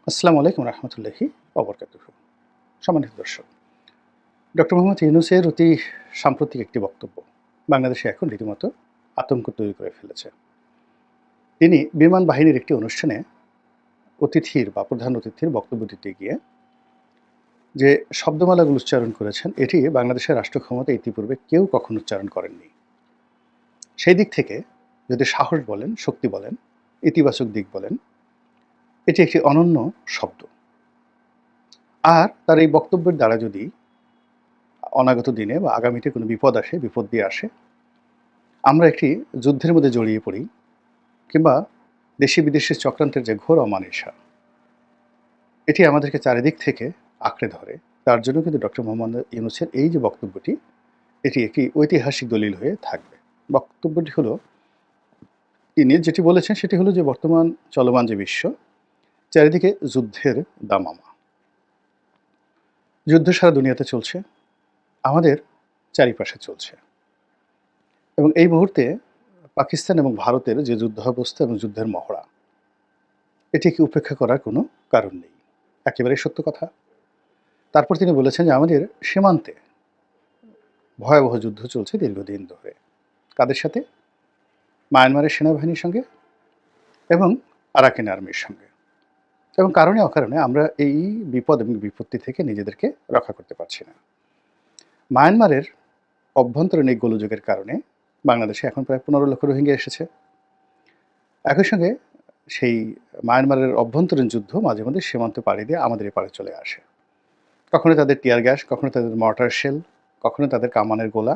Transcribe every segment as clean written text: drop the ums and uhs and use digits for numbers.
আসসালামু আলাইকুম রহমতুল্লাহি ওবরকাতুহু। সম্মানিত দর্শক, ডক্টর মোহাম্মদ ইউনূসের অতি সাম্প্রতিক একটি বক্তব্য বাংলাদেশে এখন রীতিমতো আতঙ্ক তৈরি করে ফেলেছে। তিনি বিমান বাহিনীর একটি অনুষ্ঠানে অতিথির বা প্রধান অতিথির বক্তব্য দিতে গিয়ে যে শব্দমালাগুলো উচ্চারণ করেছেন, এটি বাংলাদেশের রাষ্ট্র ক্ষমতা ইতিপূর্বে কেউ কখনো উচ্চারণ করেননি। সেই দিক থেকে যদি সাহস বলেন, শক্তি বলেন, ইতিবাচক দিক বলেন, এটি একটি অনন্য শব্দ। আর তার এই বক্তব্যের দ্বারা যদি অনাগত দিনে বা আগামীতে কোনো বিপদ আসে, বিপত্তি আসে, আমরা একটি যুদ্ধের মধ্যে জড়িয়ে পড়ি, কিংবা দেশি বিদেশি চক্রান্তের যে ঘোর অমানিসা, এটি আমাদেরকে চারিদিক থেকে আঁকড়ে ধরে। তার জন্য কিন্তু ডক্টর মোহাম্মদ ইউনূসের এই যে বক্তব্যটি, এটি একটি ঐতিহাসিক দলিল হয়ে থাকবে। বক্তব্যটি হলো, তিনি যেটি বলেছেন সেটি হলো যে বর্তমান চলমান যে বিশ্ব, চারিদিকে যুদ্ধের দামামা। যুদ্ধ সারা দুনিয়াতে চলছে, আমাদের চারিপাশে চলছে, এবং এই মুহূর্তে পাকিস্তান এবং ভারতের যে যুদ্ধাবস্থা এবং যুদ্ধের মহড়া, এটিকে উপেক্ষা করার কোনো কারণ নেই। একেবারেই সত্য কথা। তারপর তিনি বলেছেন যে আমাদের সীমান্তে ভয়াবহ যুদ্ধ চলছে দীর্ঘদিন ধরে। কাদের সাথে? মায়ানমারের সেনাবাহিনীর সঙ্গে এবং আরাকান আর্মির সঙ্গে। এবং কারণে অকারণে আমরা এই বিপদ এবং বিপত্তি থেকে নিজেদেরকে রক্ষা করতে পারছি না। মায়ানমারের অভ্যন্তরীণ এই গোলযোগের কারণে বাংলাদেশে এখন প্রায় ১৫ লক্ষ রোহিঙ্গা এসেছে। একই সঙ্গে সেই মায়ানমারের অভ্যন্তরীণ যুদ্ধ মাঝে মধ্যে সীমান্ত পাড়ি দিয়ে আমাদের এপারে চলে আসে। কখনো তাদের টিয়ার গ্যাস, কখনো তাদের মর্টার শেল, কখনো তাদের কামানের গোলা,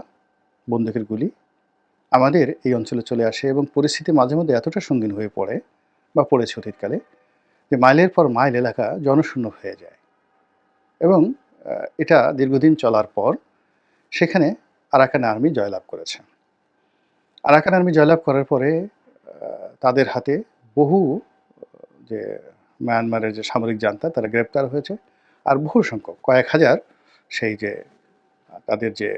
বন্দুকের গুলি আমাদের এই অঞ্চলে চলে আসে, এবং পরিস্থিতি মাঝে মধ্যে এতটা সঙ্গীন হয়ে পড়ে বা পড়েছে অতীতকালে, যে মাইলের পর মাইল এলাকা জনশূন্য হয়ে যায়। এবং এটা দীর্ঘদিন চলার পর সেখানে আরাকান আর্মি জয়লাভ করেছে। আরাকান আর্মি জয়লাভ করার পরে তাদের হাতে বহু যে মায়ানমারের যে সামরিক জান্তা তারা গ্রেপ্তার হয়েছে, আর বহু সংখ্যক কয়েক হাজার সেই যে তাদের যে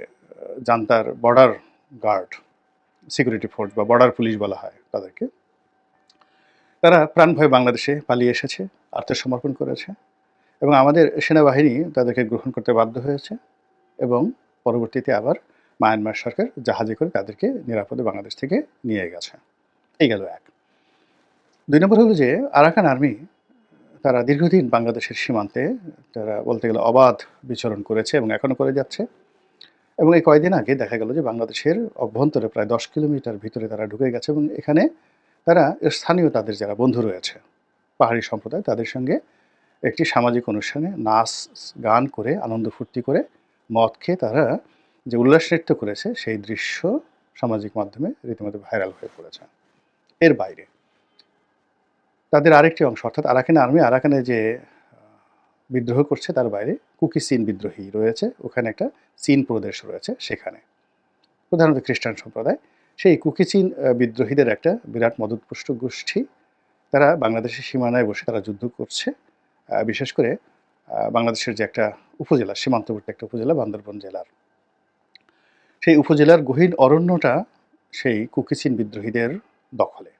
জান্তার বর্ডার গার্ড, সিকিউরিটি ফোর্স বা বর্ডার পুলিশ বলা হয় তাদেরকে, তারা প্রাণ ভয়ে বাংলাদেশে পালিয়ে এসেছে, আত্মসমর্পণ করেছে, এবং আমাদের সেনাবাহিনী তাদেরকে গ্রহণ করতে বাধ্য হয়েছে, এবং পরবর্তীতে আবার মায়ানমার সরকার জাহাজে করে তাদেরকে নিরাপদে বাংলাদেশ থেকে নিয়ে গেছে। এই গেল এক। ২ নম্বর হলো যে আরাকান আর্মি তারা দীর্ঘদিন বাংলাদেশের সীমান্তে তারা বলতে গেলে অবাধ বিচরণ করেছে এবং এখনও করে যাচ্ছে। এবং এই কয়েকদিন আগে দেখা গেল যে বাংলাদেশের অভ্যন্তরে প্রায় ১০ কিলোমিটার ভিতরে তারা ঢুকে গেছে, এবং এখানে তারা স্থানীয় তাদের যারা বন্ধু রয়েছে পাহাড়ি সম্প্রদায়, তাদের সঙ্গে একটি সামাজিক অনুষ্ঠানে নাচ গান করে, আনন্দ ফুর্তি করে, মদ খেয়ে তারা যে উল্লাস নৃত্য করেছে, সেই দৃশ্য সামাজিক মাধ্যমে রীতিমতো ভাইরাল হয়ে পড়েছে। এর বাইরে তাদের আরেকটি অংশ, অর্থাৎ আরাকান আর্মি আরাকানে যে বিদ্রোহ করছে, তার বাইরে কুকি চীন বিদ্রোহী রয়েছে, ওখানে একটা চীন প্রদেশ রয়েছে, সেখানে প্রধানত খ্রিস্টান সম্প্রদায়। সেই কুকি চীন বিদ্রোহীদের একটা বিরাট মদতপুষ্ট গোষ্ঠী, তারা বাংলাদেশের সীমানায় বসে তারা যুদ্ধ করছে। বিশেষ করে বাংলাদেশের যে একটা উপজেলা, সীমান্তবর্তী একটা উপজেলা বান্দরবন জেলার, সেই উপজেলার গহীন অরণ্যটা সেই কুকি চীন বিদ্রোহীদের দখলে।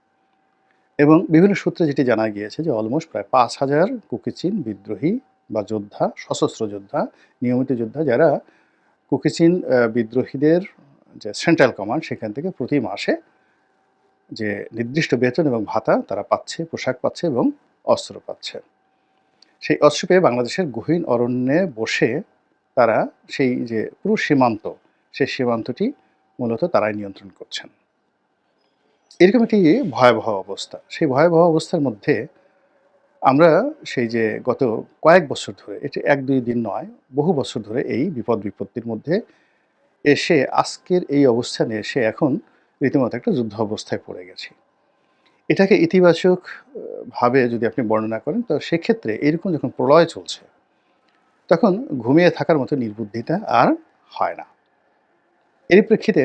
এবং বিভিন্ন সূত্রে যেটি জানা গিয়েছে যে অলমোস্ট প্রায় ৫,০০০ কুকি চীন বিদ্রোহী বা যোদ্ধা, সশস্ত্র যোদ্ধা, নিয়মিত যোদ্ধা, যারা কুকি চীন বিদ্রোহীদের যে সেন্ট্রাল কমান্ড, সেখান থেকে প্রতি মাসে যে নির্দিষ্ট বেতন এবং ভাতা তারা পাচ্ছে, পোশাক পাচ্ছে এবং অস্ত্র পাচ্ছে। সেই অস্ত্র পেয়ে বাংলাদেশের গহীন অরণ্যে বসে তারা সেই যে পুরো সীমান্ত, সেই সীমান্তটি মূলত তারাই নিয়ন্ত্রণ করছেন। এরকম একটি ভয়াবহ অবস্থা। সেই ভয়াবহ অবস্থার মধ্যে আমরা সেই যে গত কয়েক বছর ধরে, এটি ১-২ দিন নয়, বহু বছর ধরে এই বিপদ বিপত্তির মধ্যে এসে আজকের এই অবস্থানে এসে এখন রীতিমতো একটা যুদ্ধ অবস্থায় পড়ে গেছি। এটাকে ইতিবাচক ভাবে যদি আপনি বর্ণনা করেন, তো সেক্ষেত্রে এরকম যখন প্রলয় চলছে, তখন ঘুমিয়ে থাকার মতো নির্বুদ্ধিতা আর হয় না। এরই প্রেক্ষিতে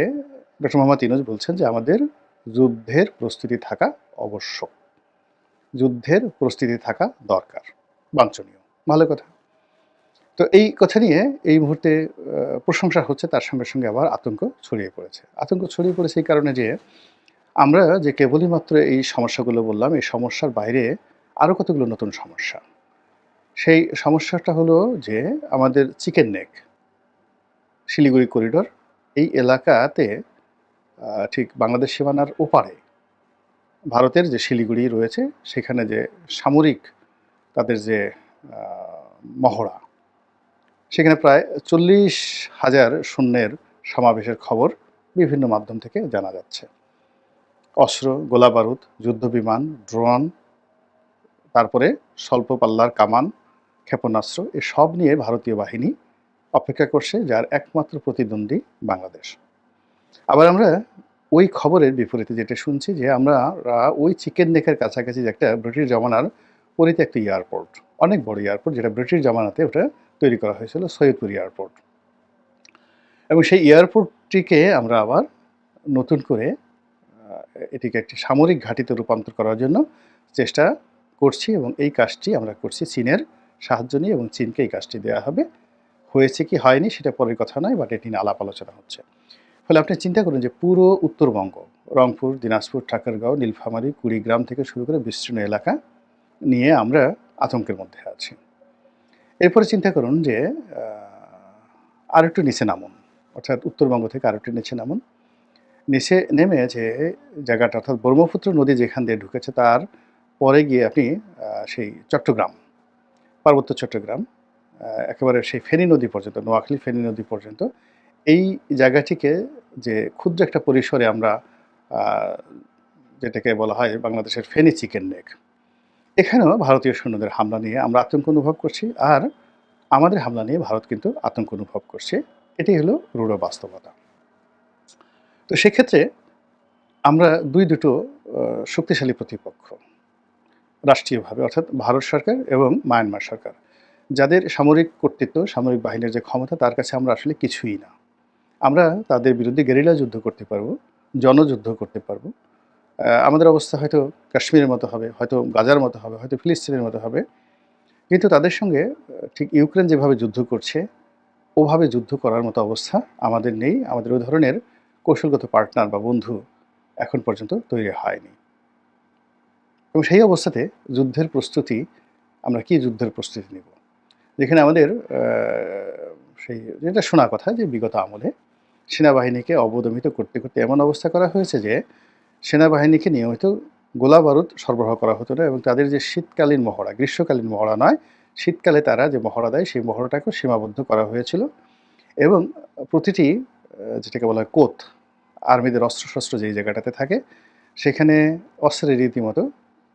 ডক্টর মোহাম্মদ ইউনূস বলছেন যে আমাদের যুদ্ধের প্রস্তুতি থাকা আবশ্যক। যুদ্ধের প্রস্তুতি থাকা দরকার, বাঞ্ছনীয়। ভালো কথা। তো এই কথা নিয়ে এই মুহূর্তে প্রশংসা হচ্ছে, তার সঙ্গে সঙ্গে আবার আতঙ্ক ছড়িয়ে পড়েছে। আতঙ্ক ছড়িয়ে পড়েছে এই কারণে যে আমরা যে কেবলই মাত্র এই সমস্যাগুলো বললাম, এই সমস্যার বাইরে আরও কতগুলো নতুন সমস্যা। সেই সমস্যাটা হলো যে আমাদের চিকেন নেক, শিলিগুড়ি করিডোর এই এলাকাতে ঠিক বাংলাদেশ সীমানার ওপারে ভারতের যে শিলিগুড়ি রয়েছে সেখানে যে সামরিক তাদের যে আ মহড়া, সেখানে প্রায় ৪০,০০০ সৈন্যের সমাবেশের খবর বিভিন্ন মাধ্যম থেকে জানা যাচ্ছে। অস্ত্র, গোলাবারুদ, যুদ্ধবিমান, ড্রোন, তারপরে স্বল্প পাল্লার কামান, ক্ষেপণাস্ত্র এসব নিয়ে ভারতীয় বাহিনী অপেক্ষা করছে, যার একমাত্র প্রতিদ্বন্দ্বী বাংলাদেশ। আবার আমরা ওই খবরের বিপরীতে যেটা শুনছি যে আমরা ওই চিকেন নেকের কাছাকাছি যে একটা ব্রিটিশ জমানার পরিত্যক্ত এয়ারপোর্ট, অনেক বড় এয়ারপোর্ট যেটা ব্রিটিশ জমানাতে ওটা তৈরি করা হয়েছিল, সৈয়দপুর এয়ারপোর্ট। এবং সেই এয়ারপোর্টটিকে আমরা আবার নতুন করে এটিকে একটি সামরিক ঘাঁটিতে রূপান্তর করার জন্য চেষ্টা করছি এবং এই কাজটি আমরা করছি চীনের সাহায্য নিয়ে এবং চীনকে এই কাজটি দেওয়া হবে। হয়েছে কি হয়নি সেটা পরের কথা নয়, বাট এটি নিয়ে আলাপ আলোচনা হচ্ছে। ফলে আপনি চিন্তা করুন যে পুরো উত্তরবঙ্গ, রংপুর, দিনাজপুর, ঠাকুরগাঁও, নীলফামারী, কুড়িগ্রাম থেকে শুরু করে বিস্তীর্ণ এলাকা নিয়ে আমরা আতঙ্কের মধ্যে আছি। এরপরে চিন্তা করুন যে আরেকটু নিচে নামুন, অর্থাৎ উত্তরবঙ্গ থেকে আরেকটু নিচে নামুন। নিচে নেমে যে জায়গাটা অর্থাৎ ব্রহ্মপুত্র নদী যেখান দিয়ে ঢুকেছে তার পরে গিয়ে আপনি সেই চট্টগ্রাম, পার্বত্য চট্টগ্রাম, একেবারে সেই ফেনী নদী পর্যন্ত, নোয়াখালী ফেনী নদী পর্যন্ত এই জায়গাটিকে যে ক্ষুদ্র একটা পরিসরে আমরা আ যেটাকে বলা হয় বাংলাদেশের ফেনী চিকেন নেক, এখানেও ভারতীয় সৈন্যদের হামলা নিয়ে আমরা আতঙ্ক অনুভব করছি। আর আমাদের হামলা নিয়ে ভারত কিন্তু আতঙ্ক অনুভব করছে। এটাই হলো রূঢ় বাস্তবতা। তো সেক্ষেত্রে আমরা দুটো শক্তিশালী প্রতিপক্ষ রাষ্ট্রীয়ভাবে, অর্থাৎ ভারত সরকার এবং মায়ানমার সরকার, যাদের সামরিক কর্তৃত্ব, সামরিক বাহিনীর যে ক্ষমতা তার কাছে আমরা আসলে কিছুই না। আমরা তাদের বিরুদ্ধে গেরিলা যুদ্ধ করতে পারবো, জনযুদ্ধ করতে পারবো। আমাদের অবস্থা হয়তো কাশ্মীরের মতো হবে, হয়তো গাজার মতো হবে, হয়তো ফিলিস্তিনের মতো হবে। কিন্তু তাদের সঙ্গে ঠিক ইউক্রেন যেভাবে যুদ্ধ করছে, ওভাবে যুদ্ধ করার মতো অবস্থা আমাদের নেই। আমাদের ওই ধরনের কৌশলগত পার্টনার বা বন্ধু এখন পর্যন্ত তৈরি হয়নি। এবং সেই অবস্থাতে যুদ্ধের প্রস্তুতি, আমরা কি যুদ্ধের প্রস্তুতি নেব? যেখানে আমাদের সেই যেটা শোনা কথা যে বিগত আমলে সেনাবাহিনীকে অবদমিত করতে, করতে এমন অবস্থা করা হয়েছে যে সেনাবাহিনীকে নিয়মিত গোলাবারুদ সরবরাহ করা হতো না এবং তাদের যে শীতকালীন মহড়া, গ্রীষ্মকালীন মহড়া নয়, শীতকালে তারা যে মহড়া দেয় সেই মহড়াটাকেও সীমাবদ্ধ করা হয়েছিল। এবং প্রতিটি যেটাকে বলা হয় কোত, আর্মিদের অস্ত্রশস্ত্র যেই জায়গাটাতে থাকে সেখানে অস্ত্রের রীতিমতো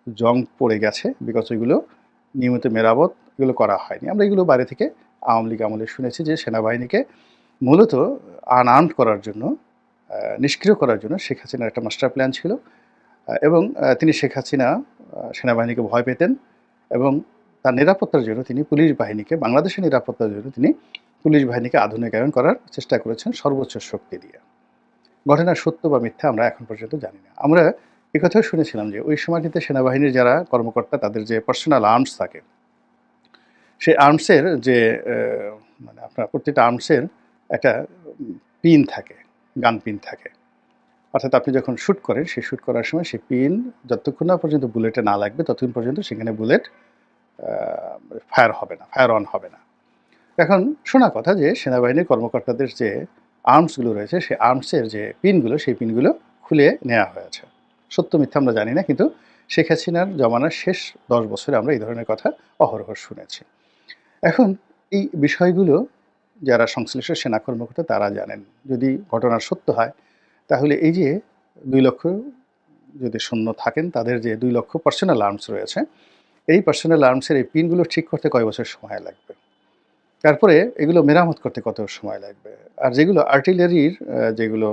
জং পড়ে গেছে, বিকজ ওইগুলো নিয়মিত মেরামত এগুলো করা হয়নি। আমরা এগুলো বাইরে থেকে আওয়ামী লীগ আমলে শুনেছি যে সেনাবাহিনীকে মূলত আনআর্মড করার জন্য, নিষ্ক্রিয় করার জন্য শেখ হাসিনার একটা মাস্টার প্ল্যান ছিল। এবং তিনি শেখ হাসিনা সেনাবাহিনীকে ভয় পেতেন এবং তার নিরাপত্তার জন্য তিনি পুলিশ বাহিনীকে, বাংলাদেশের নিরাপত্তার জন্য তিনি পুলিশ বাহিনীকে আধুনিকায়ন করার চেষ্টা করেছেন সর্বোচ্চ শক্তি দিয়ে। ঘটনার সত্য বা মিথ্যা আমরা এখন পর্যন্ত জানি না। আমরা একথাও শুনেছিলাম যে ওই সময়টিতে সেনাবাহিনীর যারা কর্মকর্তা তাদের যে পার্সোনাল আর্মস থাকে, সেই আর্মসের যে মানে আপনার প্রতিটা আর্মসের একটা পিন থাকে, গান পিন থাকে। অর্থাৎ আপনি যখন শ্যুট করেন, সেই শ্যুট করার সময় সেই পিন যতক্ষণ না পর্যন্ত বুলেটে না লাগবে ততক্ষণ পর্যন্ত সেখানে বুলেট ফায়ার হবে না, ফায়ার অন হবে না। এখন শোনা কথা যে সেনাবাহিনীর কর্মকর্তাদের যে আর্মসগুলো রয়েছে সেই আর্মসের যে পিনগুলো, সেই পিনগুলো খুলে নেওয়া হয়েছে। সত্য মিথ্যা আমরা জানি না, কিন্তু শেখ হাসিনার জমানার শেষ ১০ বছরে আমরা এই ধরনের কথা অহরহ শুনেছি। এখন এই বিষয়গুলো যারা সংশ্লিষ্ট সেনা কর্মকর্তা তারা জানেন। যদি ঘটনার সত্য হয় তাহলে এই যে ২ লক্ষ যদি সৈন্য থাকেন তাদের যে ২ লক্ষ পার্সোনাল আর্মস রয়েছে, এই পার্সোনাল আর্মসের এই পিনগুলো ঠিক করতে কয় বছর সময় লাগবে? তারপরে এগুলো মেরামত করতে কত সময় লাগবে? আর যেগুলো আর্টিলারির যেগুলো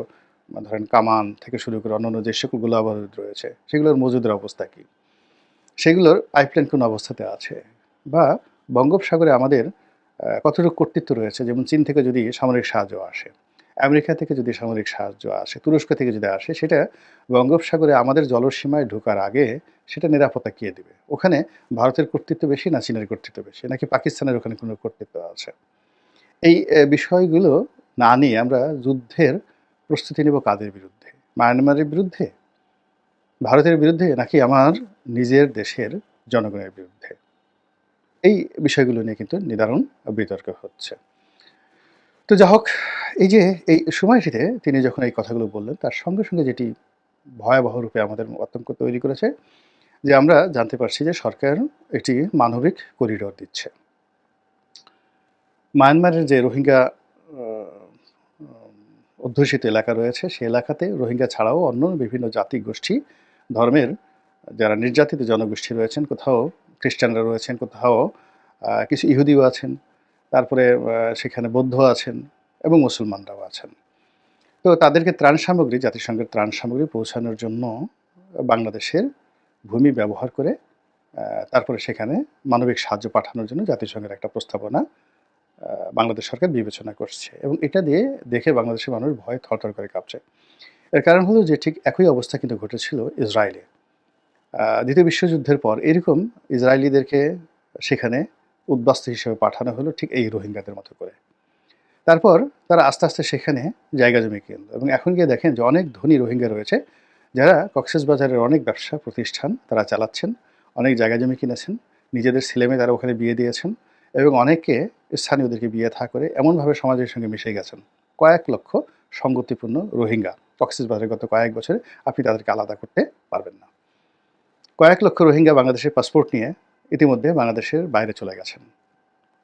ধরেন কামান থেকে শুরু করে অন্যান্য যে সকল গোলাবারুদ রয়েছে সেগুলোর মজুদের অবস্থা কী? সেগুলোর পাইপলাইন কোন অবস্থাতে আছে? বা বঙ্গোপসাগরে আমাদের কতটুকু কর্তৃত্ব রয়েছে? যেমন চীন থেকে যদি সামরিক সাহায্য আসে, আমেরিকা থেকে যদি সামরিক সাহায্য আসে, তুরস্ক থেকে যদি আসে, সেটা বঙ্গোপসাগরে আমাদের জলসীমায় ঢোকার আগে সেটা নিরাপত্তা কে দিবে? ওখানে ভারতের কর্তৃত্ব বেশি না চীনের কর্তৃত্ব বেশি? নাকি পাকিস্তানের ওখানে কোনো কর্তৃত্ব আছে? এই বিষয়গুলো না নিয়ে আমরা যুদ্ধের প্রস্তুতি নেব কাদের বিরুদ্ধে? মায়ানমারের বিরুদ্ধে? ভারতের বিরুদ্ধে? নাকি আমার নিজের দেশের জনগণের বিরুদ্ধে? এই বিষয়গুলো নিয়ে কিন্তু নিদারুণ বিতর্ক হচ্ছে। তো যা হোক, এই যে এই সময়টিতে তিনি যখন এই কথাগুলো বললেন, তার সঙ্গে, সঙ্গে যেটি ভয়াবহ রূপে আমাদের আতঙ্ক তৈরি করেছে, যে আমরা জানতে পারছি যে সরকার একটি মানবিক করিডোর দিচ্ছে। মায়ানমারের যে রোহিঙ্গা আ উম অধ্যুষিত এলাকা রয়েছে, সে এলাকাতে রোহিঙ্গা ছাড়াও অন্য বিভিন্ন জাতি, গোষ্ঠী, ধর্মের যারা নির্যাতিত জনগোষ্ঠী রয়েছেন, কোথাও খ্রিস্টানরা রয়েছেন, কোথাও কিছু ইহুদিও আছেন, তারপরে সেখানে বৌদ্ধ আছেন এবং মুসলমানরাও আছেন। তো তাদেরকে ত্রাণ সামগ্রী, জাতিসংঘের ত্রাণ সামগ্রী পৌঁছানোর জন্য বাংলাদেশের ভূমি ব্যবহার করে তারপরে সেখানে মানবিক সাহায্য পাঠানোর জন্য জাতিসংঘের একটা প্রস্তাবনা বাংলাদেশ সরকার বিবেচনা করছে, এবং এটা দিয়ে দেখে বাংলাদেশের মানুষ ভয়ে থরথর করে কাঁপছে। এর কারণ হলো যে ঠিক একই অবস্থা কিন্তু ঘটেছিল ইসরায়েলে। দ্বিতীয় বিশ্বযুদ্ধের পর এরকম ইসরায়েলিদেরকে সেখানে উদ্বাস্তু হিসেবে পাঠানো হলো ঠিক এই রোহিঙ্গাদের মতো করে। তারপর তারা আস্তে, আস্তে সেখানে জায়গা জমি কিনল, এবং এখন গিয়ে দেখেন যে অনেক ধনী রোহিঙ্গা রয়েছে, যারা কক্সবাজারের অনেক ব্যবসা প্রতিষ্ঠান তারা চালাচ্ছেন, অনেক জায়গা জমি কিনেছেন, নিজেদের ছেলেমেয়ে তারা ওখানে বিয়ে দিয়েছেন, এবং অনেকে স্থানীয়দেরকে বিয়ে থা করে এমনভাবে সমাজের সঙ্গে মিশে গেছেন। কয়েক লক্ষ সঙ্গতিপূর্ণ রোহিঙ্গা কক্সবাজারে গত কয়েক বছরে আপনি তাদেরকে আলাদা করতে পারবেন না। কয়েক লক্ষ রোহিঙ্গা বাংলাদেশের পাসপোর্ট নিয়ে ইতিমধ্যে বাংলাদেশের বাইরে চলে গেছেন,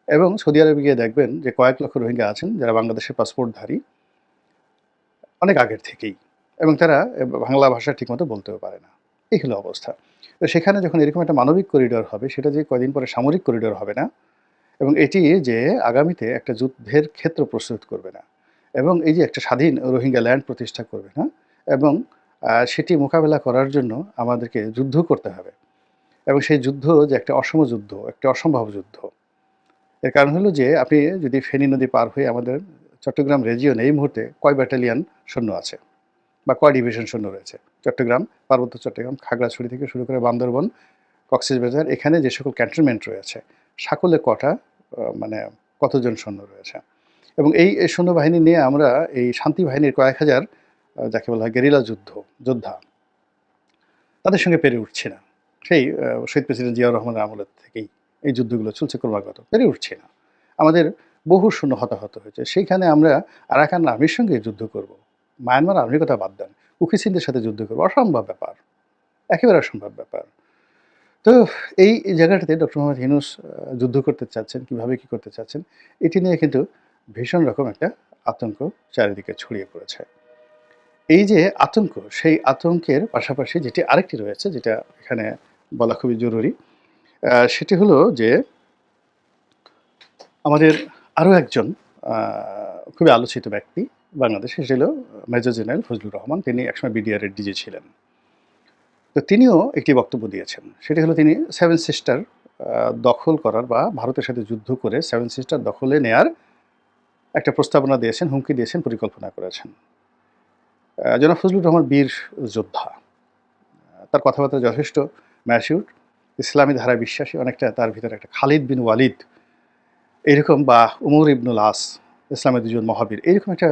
এবং সৌদি আরবে গিয়ে দেখবেন যে কয়েক লক্ষ রোহিঙ্গা আছেন যারা বাংলাদেশের পাসপোর্টধারী অনেক আগের থেকেই, এবং তারা বাংলা ভাষা ঠিকমতো বলতেও পারে না। এই হলো অবস্থা। তো সেখানে যখন এরকম একটা মানবিক করিডোর হবে, সেটা যে কয়দিন পরে সামরিক করিডোর হবে না, এবং এটি যে আগামীতে একটা যুদ্ধের ক্ষেত্র প্রস্তুত করবে না, এবং এই যে একটা স্বাধীন রোহিঙ্গা ল্যান্ড প্রতিষ্ঠা করবে না, এবং সেটি মোকাবেলা করার জন্য আমাদেরকে যুদ্ধ করতে হবে, এবং সেই যুদ্ধ যে একটা অসম যুদ্ধ, একটা অসম্ভব যুদ্ধ। এর কারণ হলো যে আপনি যদি ফেনী নদী পার হয়ে আমাদের চট্টগ্রাম রেজিয়নে এই মুহূর্তে কয় ব্যাটালিয়ন সৈন্য আছে বা কয় ডিভিশন সৈন্য রয়েছে? চট্টগ্রাম, পার্বত্য চট্টগ্রাম, খাগড়াছড়ি থেকে শুরু করে বান্দরবন, কক্সবাজার, এখানে যে সকল ক্যান্টনমেন্ট রয়েছে, সকলে কটা মানে কতজন সৈন্য রয়েছে? এবং এই সৈন্যবাহিনী নিয়ে আমরা এই শান্তি বাহিনীর কয়েক হাজার যাকে বলা হয় গেরিলা যোদ্ধা, তাদের সঙ্গে পেরে উঠছি না। সেই শহীদ প্রেসিডেন্ট জিয়াউর রহমানের আমলের থেকেই এই যুদ্ধগুলো চলছে ক্রমাগত। পেরে উঠছি না। আমাদের বহু সৈন্য হতাহত হয়েছে। সেইখানে আমরা আরাকান আর্মির সঙ্গে যুদ্ধ করব। মায়ানমার আর্মির কথা বাদ দেন। কুকিচিনদের সাথে যুদ্ধ করব। অসম্ভব ব্যাপার। একেবারে অসম্ভব ব্যাপার। তো এই জায়গাটাতে ডক্টর মোহাম্মদ ইউনূস যুদ্ধ করতে চাচ্ছেন, কীভাবে কী করতে চাচ্ছেন, এটি নিয়ে কিন্তু ভীষণ রকম একটা আতঙ্ক চারিদিকে ছড়িয়ে পড়েছে। এই যে আতঙ্ক, সেই আতঙ্কের পাশাপাশি যেটি আরেকটি রয়েছে, যেটা এখানে বলা খুবই জরুরি, সেটি হলো যে আমাদের আরও একজন আ খুবই আলোচিত ব্যক্তি বাংলাদেশে, সেটি হলো মেজর জেনারেল ফজলুর রহমান। তিনি একসময় বিডিআর এর ডিজি ছিলেন। তো তিনিও একটি বক্তব্য দিয়েছেন। সেটি হলো তিনি সেভেন সিস্টার দখল করার বা ভারতের সাথে যুদ্ধ করে সেভেন সিস্টার দখলে নেয়ার একটা প্রস্তাবনা দিয়েছেন, হুমকি দিয়েছেন, পরিকল্পনা করেছেন। জনাব ফজলুর রহমান বীর যোদ্ধা। তার কথাবার্তা যথেষ্ট ম্যাচিউরড, ইসলামী ধারায় বিশ্বাসী, অনেকটা তার ভিতরে একটা খালিদ বিন ওয়ালিদ এরকম, বা উমর ইবনুল আস, ইসলামের দুজন মহাবীর, এরকম একটা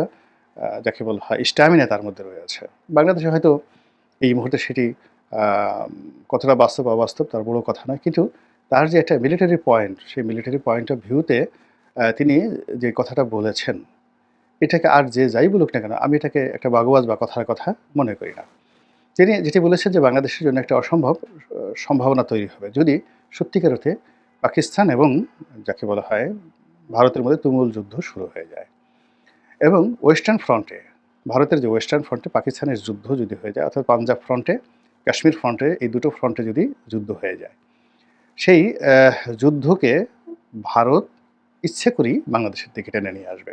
যাকে বলা হয় স্ট্যামিনা তার মধ্যে রয়েছে। বাংলাদেশে হয়তো এই মুহূর্তে সেটি আ কতটা বাস্তব অবাস্তব তার বড় কথা নয়। কিন্তু তার যে একটা মিলিটারি পয়েন্ট, সেই মিলিটারি পয়েন্ট অফ ভিউতে তিনি যে কথাটা বলেছেন, এটাকে আর যে যাই বলুক না কেন, আমি এটাকে একটা বাগওয়াজ বা কথার কথা মনে করি না। তিনি যেটি বলেছেন যে বাংলাদেশের জন্য একটা অসম্ভব সম্ভাবনা তৈরি হবে যদি সত্যিকার অর্থে পাকিস্তান এবং যাকে বলা হয় ভারতের মধ্যে তুমুল যুদ্ধ শুরু হয়ে যায়, এবং ওয়েস্টার্ন ফ্রন্টে, ভারতের যে ওয়েস্টার্ন ফ্রন্টে পাকিস্তানের যুদ্ধ যদি হয়ে যায়, অর্থাৎ পাঞ্জাব ফ্রন্টে, কাশ্মীর ফ্রন্টে, এই দুটো ফ্রন্টে যদি যুদ্ধ হয়ে যায়, সেই যুদ্ধকে ভারত ইচ্ছে করেই বাংলাদেশের দিকে টেনে নিয়ে আসবে।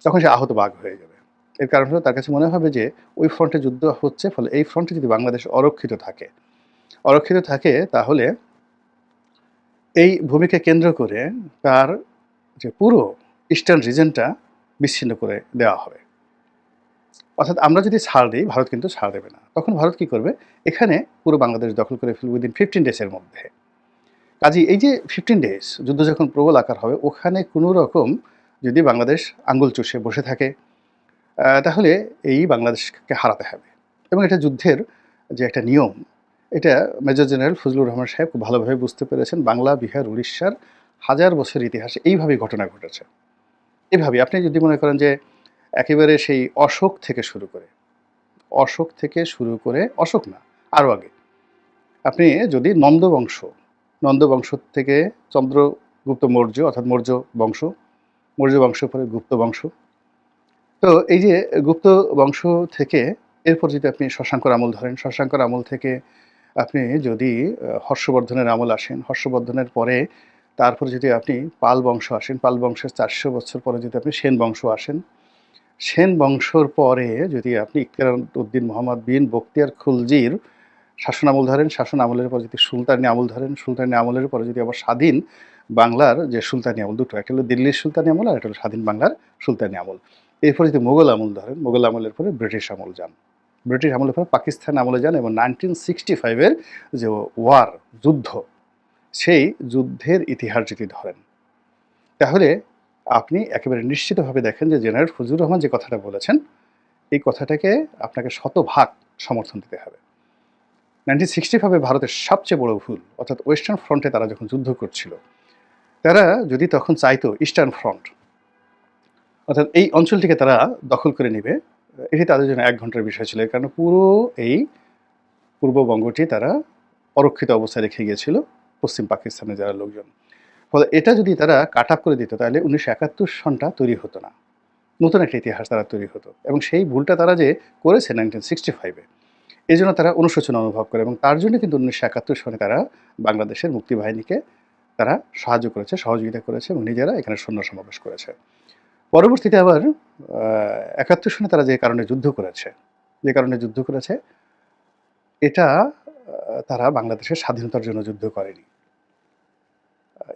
তখন সে আহত বাঘ হয়ে যাবে। এর কারণ হলো তার কাছে মনে হবে যে ওই ফ্রন্টে যুদ্ধ হচ্ছে, ফলে এই ফ্রন্টে যদি বাংলাদেশ অরক্ষিত থাকে তাহলে এই ভূমিকে কেন্দ্র করে তার যে পুরো ইস্টার্ন রিজনটা বিচ্ছিন্ন করে দেওয়া হবে। অর্থাৎ আমরা যদি ছাড় দিই, ভারত কিন্তু ছাড় দেবে না। তখন ভারত কী করবে? এখানে পুরো বাংলাদেশ দখল করে ফেলবে উইদিন 15 ডেজের মধ্যে। কাজেই এই যে 15 ডেজ যুদ্ধ যখন প্রবল আকার হবে, ওখানে কোনো রকম যদি বাংলাদেশ আঙ্গুল চুষে বসে থাকে, তাহলে এই বাংলাদেশকে হারাতে হবে, এবং এটা যুদ্ধের যে একটা নিয়ম, এটা মেজর জেনারেল ফজলুর রহমান সাহেব খুব ভালোভাবে বুঝতে পেরেছেন। বাংলা, বিহার, উড়িষ্যার হাজার বছরের ইতিহাসে এইভাবেই ঘটনা ঘটেছে। এভাবেই আপনি যদি মনে করেন যে একেবারে সেই অশোক না, আরও আগে আপনি যদি নন্দ বংশ থেকে চন্দ্রগুপ্ত মৌর্য অর্থাৎ মৌর্য বংশ পরে গুপ্ত বংশ। তো এই যে গুপ্ত বংশ থেকে এরপর যদি আপনি শশাঙ্কর আমল ধরেন, শশাঙ্কর আমল থেকে আপনি যদি হর্ষবর্ধনের আমল আসেন, হর্ষবর্ধনের পরে তারপরে যদি আপনি পাল বংশ আসেন, পাল বংশের 400 বছর পরে যদি আপনি সেন বংশ আসেন, সেন বংশর পরে যদি আপনি ইখতিয়ার উদ্দিন মোহাম্মদ বিন বখতিয়ার খুলজির শাসন আমল ধরেন, শাসন আমলের পর যদি সুলতানি আমল ধরেন, সুলতানি আমলের পরে যদি আবার স্বাধীন বাংলার যে সুলতানি আমল, দুটো, একটা হলো দিল্লির সুলতানি আমল আর একটা হলো স্বাধীন বাংলার সুলতানি আমল। এরপরে যদি মোগল আমল ধরেন, মোগল আমলের পরে ব্রিটিশ আমল যান, ব্রিটিশ আমলের পরে পাকিস্তান আমলে যান এবং 1965-এর যে যুদ্ধ, সেই যুদ্ধের ইতিহাস যদি ধরেন, তাহলে আপনি একেবারে নিশ্চিতভাবে দেখেন যে জেনারেল ফজলুর রহমান যে কথাটা বলেছেন, এই কথাটাকে আপনাকে শতভাগ সমর্থন দিতে হবে। 1965-এ ভারতের সবচেয়ে বড় ভুল, অর্থাৎ ওয়েস্টার্ন ফ্রন্টে তারা যখন যুদ্ধ করছিল, তারা যদি তখন চাইতো ইস্টার্ন ফ্রন্ট, অর্থাৎ এই অঞ্চলটিকে তারা দখল করে নেবে, এটি তাদের জন্য 1 ঘন্টার বিষয় ছিল। কারণ পুরো এই পূর্ববঙ্গটি তারা অরক্ষিত অবস্থায় রেখে গিয়েছিল পশ্চিম পাকিস্তানের যারা লোকজন। ফলে এটা যদি তারা কাট আপ করে দিত, তাহলে 1971 সনটা তৈরি হতো না, নতুন একটা ইতিহাস তারা তৈরি হতো। এবং সেই ভুলটা তারা যে করেছে 1965-এ, এই জন্য তারা অনুশোচনা অনুভব করে এবং তার জন্য কিন্তু 1971 সনে তারা বাংলাদেশের মুক্তিবাহিনীকে তারা সাহায্য করেছে, সহযোগিতা করেছে এবং নিজেরা এখানে সৈন্য সমাবেশ করেছে। পরবর্তীতে আবার 71 সনে তারা যে কারণে যুদ্ধ করেছে, এটা তারা বাংলাদেশের স্বাধীনতার জন্য যুদ্ধ করেনি।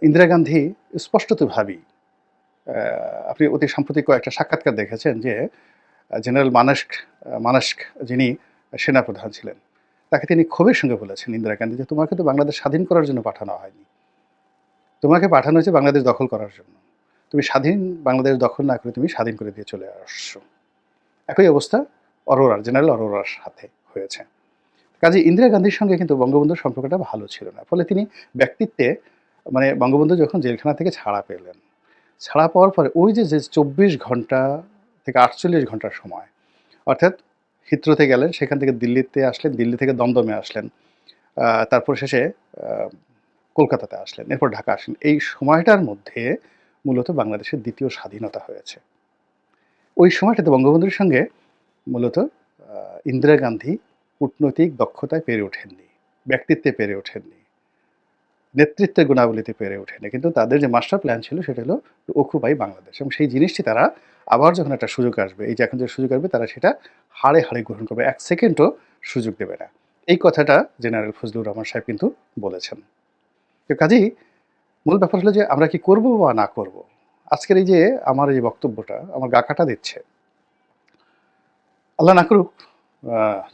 ইন্দিরা গান্ধী স্পষ্টতভাবেই, আপনি অতি সাম্প্রতিক কয়েকটা সাক্ষাৎকার দেখেছেন যে জেনারেল মানাস্ক যিনি সেনাপ্রধান ছিলেন, তাকে তিনি ক্ষোভের সঙ্গে বলেছেন ইন্দিরা গান্ধী যে তোমাকে তো বাংলাদেশ স্বাধীন করার জন্য পাঠানো হয়নি, তোমাকে পাঠানো হয়েছে বাংলাদেশ দখল করার জন্য। তুমি বাংলাদেশ দখল না করে তুমি স্বাধীন করে দিয়ে চলে আসছো। একই অবস্থা জেনারেল অরোরার সাথে হয়েছে। কাজে ইন্দিরা গান্ধীর সঙ্গে কিন্তু বঙ্গবন্ধুর সম্পর্কটা ভালো ছিল না। ফলে তিনি ব্যক্তিত্বে, মানে বঙ্গবন্ধু যখন জেলখানা থেকে ছাড়া পেলেন, ছাড়া পাওয়ার পরে ওই যে 24 ঘন্টা থেকে 48 ঘন্টার সময়, অর্থাৎ হিথ্রোতে গেলেন, সেখান থেকে দিল্লিতে আসলেন, দিল্লি থেকে দমদমে আসলেন, তারপর শেষে কলকাতাতে আসলেন, এরপর ঢাকা আসলেন। এই সময়টার মধ্যে মূলত বাংলাদেশের দ্বিতীয় স্বাধীনতা হয়েছে। ওই সময়টাতে বঙ্গবন্ধুর সঙ্গে মূলত ইন্দিরা গান্ধী কূটনৈতিক দক্ষতায় পেরে ওঠেননি, ব্যক্তিত্বে পেরে ওঠেননি, নেতৃত্বের গুণাবলীতে পেরে ওঠেনি। কিন্তু তাদের যে মাস্টার প্ল্যান ছিল সেটা হলো অকুপাই বাংলাদেশ, এবং সেই জিনিসটি তারা আবার যখন একটা সুযোগ আসবে, এই যে এখন যে সুযোগ আসবে, তারা সেটা হাড়ে হাড়ে গ্রহণ করবে, 1 সেকেন্ডও সুযোগ দেবে না। এই কথাটা জেনারেল ফজলুর রহমান সাহেব কিন্তু বলেছেন। তো কাজেই মূল ব্যাপার হলো যে আমরা কি করব বা না করব। আজকের এই যে আমার এই বক্তব্যটা আমার গা কাটা দিচ্ছে। আল্লাহ না করুক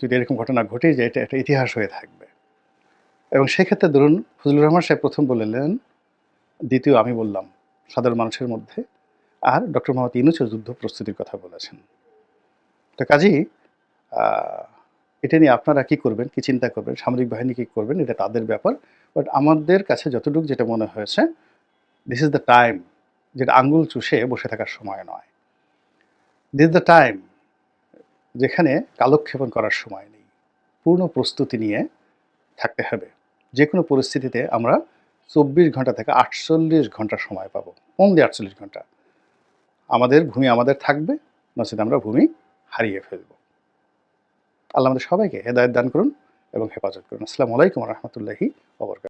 যদি এরকম ঘটনা ঘটে যে এটা একটা ইতিহাস হয়ে থাকবে। এবং সেক্ষেত্রে ধরুন ফজলুর রহমান সাহেব প্রথম বললেন, দ্বিতীয় আমি বললাম সাধারণ মানুষের মধ্যে, আর ডক্টর মোহাম্মদ ইউনূসও যুদ্ধ প্রস্তুতির কথা বলেছেন। তো কাজেই এটা নিয়ে আপনারা কি করবেন, কি চিন্তা করবেন, সামরিক বাহিনী কি করবেন, এটা তাদের ব্যাপার। বাট আমাদের কাছে যতটুকু যেটা মনে হয়েছে, দিস ইজ দ্য টাইম, যেটা আঙ্গুল চুষে বসে থাকার সময় নয়। দিস ইজ দ্য টাইম যেখানে কালক্ষেপণ করার সময় নেই, পূর্ণ প্রস্তুতি নিয়ে থাকতে হবে। যে কোনো পরিস্থিতিতে আমরা 24 ঘন্টা থেকে 48 ঘন্টা সময় পাবো, অনলি 48 ঘন্টা। আমাদের ভূমি আমাদের থাকবে, নচেত আমরা ভূমি হারিয়ে ফেলব। আল্লাহ আমাদের সবাইকে হেদায়েত দান করুন এবং হেফাজত করুন। আসসালামু আলাইকুম ওয়া রাহমাতুল্লাহি ওয়া বারাকাতুহু।